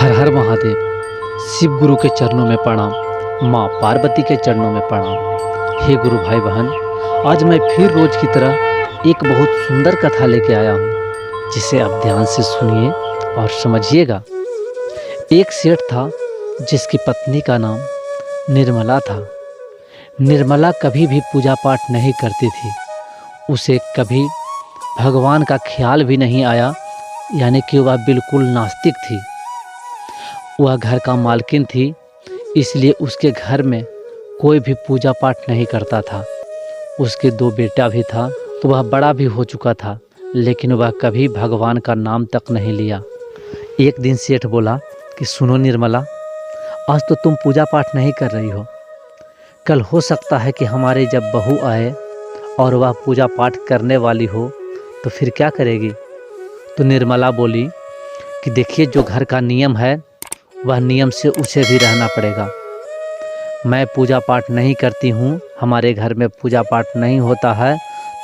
हर हर महादेव। शिव गुरु के चरणों में प्रणाम, माँ पार्वती के चरणों में प्रणाम। हे गुरु भाई बहन, आज मैं फिर रोज की तरह एक बहुत सुंदर कथा लेके आया हूँ, जिसे आप ध्यान से सुनिए और समझिएगा। एक सेठ था जिसकी पत्नी का नाम निर्मला था। निर्मला कभी भी पूजा पाठ नहीं करती थी। उसे कभी भगवान का ख्याल भी नहीं आया, यानी कि वह बिल्कुल नास्तिक थी। वह घर का मालकिन थी, इसलिए उसके घर में कोई भी पूजा पाठ नहीं करता था। उसके 2 बेटा भी था, तो वह बड़ा भी हो चुका था, लेकिन वह कभी भगवान का नाम तक नहीं लिया। एक दिन सेठ बोला कि सुनो निर्मला, आज तो तुम पूजा पाठ नहीं कर रही हो। कल हो सकता है कि हमारे जब बहू आए और वह पूजा पाठ करने वाली हो तो फिर क्या करेगी। तो निर्मला बोली कि देखिए, जो घर का नियम है वह नियम से उसे भी रहना पड़ेगा। मैं पूजा पाठ नहीं करती हूँ, हमारे घर में पूजा पाठ नहीं होता है,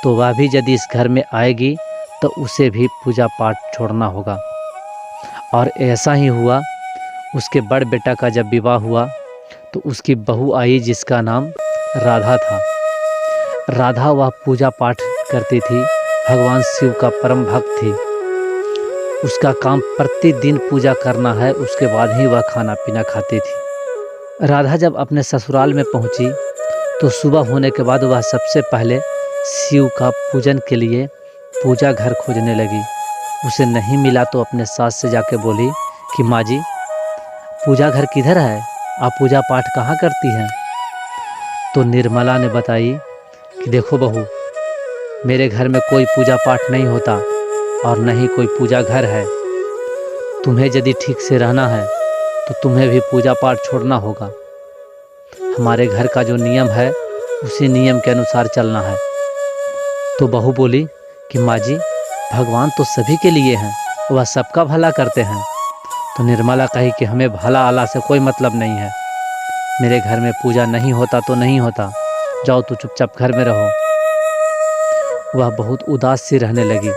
तो वह भी यदि इस घर में आएगी तो उसे भी पूजा पाठ छोड़ना होगा। और ऐसा ही हुआ। उसके बड़ बेटा का जब विवाह हुआ तो उसकी बहू आई, जिसका नाम राधा था। राधा वह पूजा पाठ करती थी, भगवान शिव का परम भक्त थी। उसका काम प्रतिदिन पूजा करना है, उसके बाद ही वह खाना पीना खाती थी। राधा जब अपने ससुराल में पहुंची तो सुबह होने के बाद वह सबसे पहले शिव का पूजन के लिए पूजा घर खोजने लगी। उसे नहीं मिला तो अपने सास से जाके बोली कि माँ जी, पूजा घर किधर है, आप पूजा पाठ कहाँ करती हैं। तो निर्मला ने बताई कि देखो बहू, मेरे घर में कोई पूजा पाठ नहीं होता और न ही कोई पूजा घर है। तुम्हें यदि ठीक से रहना है तो तुम्हें भी पूजा पाठ छोड़ना होगा। हमारे घर का जो नियम है उसी नियम के अनुसार चलना है। तो बहू बोली कि माँ जी, भगवान तो सभी के लिए हैं, वह सबका भला करते हैं। तो निर्मला कही कि हमें भला आला से कोई मतलब नहीं है। मेरे घर में पूजा नहीं होता तो नहीं होता, जाओ तू चुपचाप घर में रहो। वह बहुत उदास सी रहने लगी।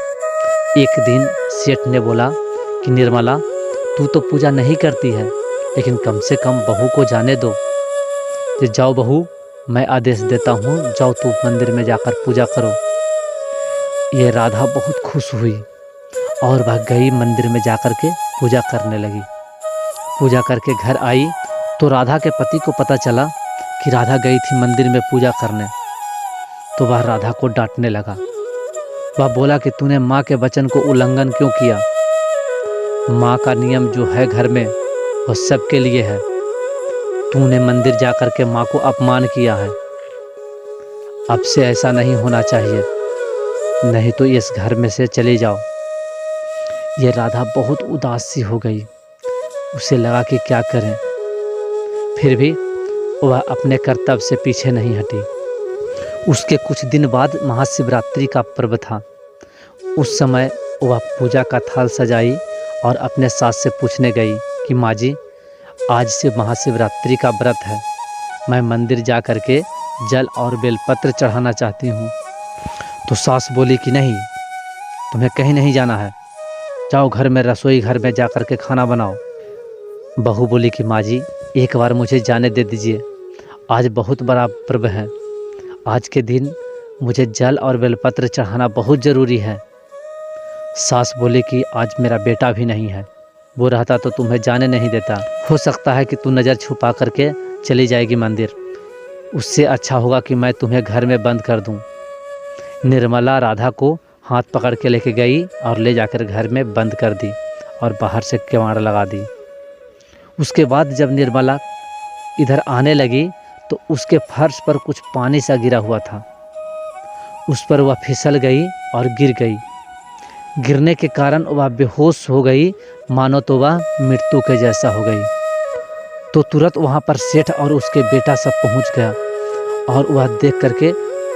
एक दिन सेठ ने बोला कि निर्मला, तू तो पूजा नहीं करती है, लेकिन कम से कम बहू को जाने दो। तो जाओ बहू, मैं आदेश देता हूँ, जाओ तू मंदिर में जाकर पूजा करो। ये राधा बहुत खुश हुई और वह गई मंदिर में जाकर के पूजा करने लगी। पूजा करके घर आई तो राधा के पति को पता चला कि राधा गई थी मंदिर में पूजा करने। तो वह राधा को डांटने लगा। वह बोला कि तूने माँ के वचन को उल्लंघन क्यों किया। माँ का नियम जो है घर में वह सबके लिए है। तूने मंदिर जाकर के माँ को अपमान किया है। अब से ऐसा नहीं होना चाहिए, नहीं तो इस घर में से चले जाओ। ये राधा बहुत उदास सी हो गई। उसे लगा कि क्या करें, फिर भी वह अपने कर्तव्य से पीछे नहीं हटी। उसके कुछ दिन बाद महाशिवरात्रि का पर्व था। उस समय वह पूजा का थाल सजाई और अपने सास से पूछने गई कि माँ जी, आज से महाशिवरात्रि का व्रत है, मैं मंदिर जा कर के जल और बेलपत्र चढ़ाना चाहती हूँ। तो सास बोली कि नहीं, तुम्हें कहीं नहीं जाना है, जाओ घर में रसोई घर में जा कर के खाना बनाओ। बहू बोली कि माँ जी, एक बार मुझे जाने दे दीजिए, आज बहुत बड़ा पर्व है, आज के दिन मुझे जल और बेलपत्र चढ़ाना बहुत ज़रूरी है। सास बोली कि आज मेरा बेटा भी नहीं है, वो रहता तो तुम्हें जाने नहीं देता। हो सकता है कि तू नज़र छुपा करके चली जाएगी मंदिर, उससे अच्छा होगा कि मैं तुम्हें घर में बंद कर दूं। निर्मला राधा को हाथ पकड़ के लेके गई और ले जाकर घर में बंद कर दी और बाहर से किवाड़ लगा दी। उसके बाद जब निर्मला इधर आने लगी तो उसके फर्श पर कुछ पानी सा गिरा हुआ था। उस पर वह फिसल गई और गिर गई। गिरने के कारण वह बेहोश हो गई, मानो तो वह मृत्यु के जैसा हो गई। तो तुरंत वहाँ पर सेठ और उसके बेटा सब पहुँच गया और वह देख करके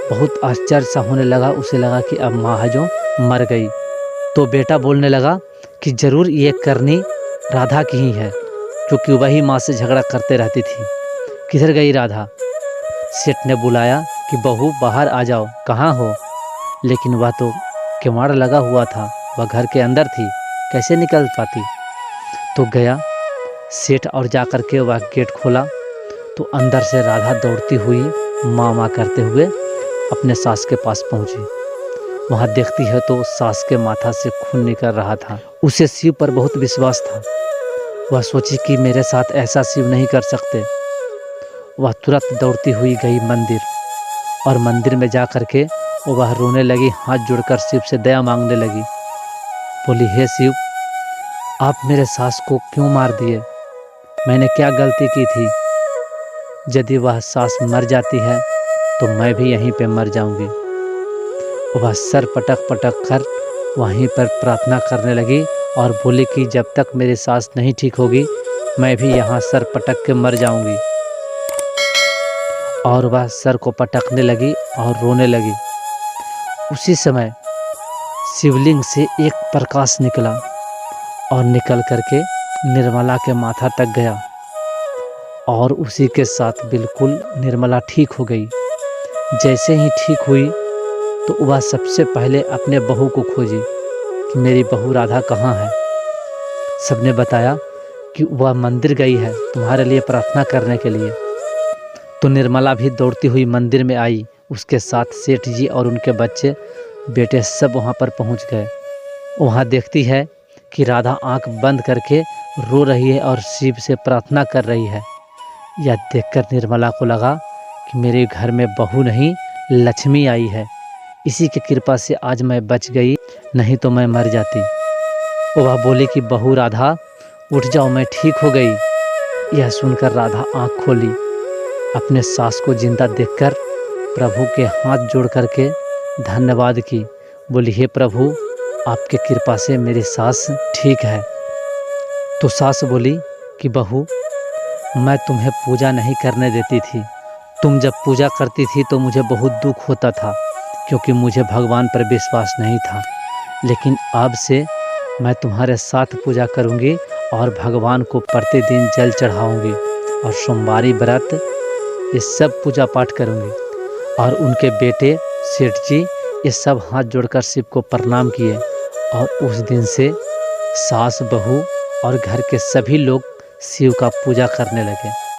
बहुत आश्चर्य सा होने लगा। उसे लगा कि अब माँ है जो मर गई। तो बेटा बोलने लगा कि ज़रूर ये करनी राधा की ही है, क्योंकि वही माँ से झगड़ा करते रहती थी। किधर गई राधा। सेठ ने बुलाया कि बहू बाहर आ जाओ, कहाँ हो। लेकिन वह तो किवाड़ लगा हुआ था, वह घर के अंदर थी, कैसे निकल पाती। तो गया सेठ और जाकर के वह गेट खोला तो अंदर से राधा दौड़ती हुई माँ माँ करते हुए अपने सास के पास पहुंची। वहाँ देखती है तो सास के माथा से खून निकल रहा था। उसे शिव पर बहुत विश्वास था। वह सोची कि मेरे साथ ऐसा शिव नहीं कर सकते। वह तुरंत दौड़ती हुई गई मंदिर और मंदिर में जा कर के वह रोने लगी, हाथ जोड़कर शिव से दया मांगने लगी। बोली, हे शिव, आप मेरे सास को क्यों मार दिए? मैंने क्या गलती की थी? यदि वह सास मर जाती है तो मैं भी यहीं पे मर जाऊंगी। वह सर पटक पटक कर वहीं पर प्रार्थना करने लगी और बोली कि जब तक मेरी सास नहीं ठीक होगी मैं भी यहाँ सर पटक के मर जाऊंगी। और वह सर को पटकने लगी और रोने लगी। उसी समय शिवलिंग से एक प्रकाश निकला और निकल करके निर्मला के माथा तक गया और उसी के साथ बिल्कुल निर्मला ठीक हो गई। जैसे ही ठीक हुई तो वह सबसे पहले अपने बहू को खोजी कि मेरी बहू राधा कहाँ है। सबने बताया कि वह मंदिर गई है तुम्हारे लिए प्रार्थना करने के लिए। तो निर्मला भी दौड़ती हुई मंदिर में आई। उसके साथ सेठ जी और उनके बच्चे बेटे सब वहाँ पर पहुँच गए। वहाँ देखती है कि राधा आंख बंद करके रो रही है और शिव से प्रार्थना कर रही है। यह देखकर निर्मला को लगा कि मेरे घर में बहू नहीं लक्ष्मी आई है। इसी की कृपा से आज मैं बच गई, नहीं तो मैं मर जाती। वह बोली कि बहू राधा उठ जाओ, मैं ठीक हो गई। यह सुनकर राधा आंख खोली। अपने सास को जिंदा देखकर प्रभु के हाथ जोड़ करके धन्यवाद की। बोली, हे प्रभु, आपके कृपा से मेरी सास ठीक है। तो सास बोली कि बहू, मैं तुम्हें पूजा नहीं करने देती थी। तुम जब पूजा करती थी तो मुझे बहुत दुख होता था क्योंकि मुझे भगवान पर विश्वास नहीं था। लेकिन अब से मैं तुम्हारे साथ पूजा करूंगी और भगवान को प्रतिदिन जल चढ़ाऊंगी और सोमवारी व्रत ये सब पूजा पाठ करूंगी। और उनके बेटे सेठ जी ये सब हाथ जोड़कर शिव को प्रणाम किए और उस दिन से सास, बहू और घर के सभी लोग शिव का पूजा करने लगे।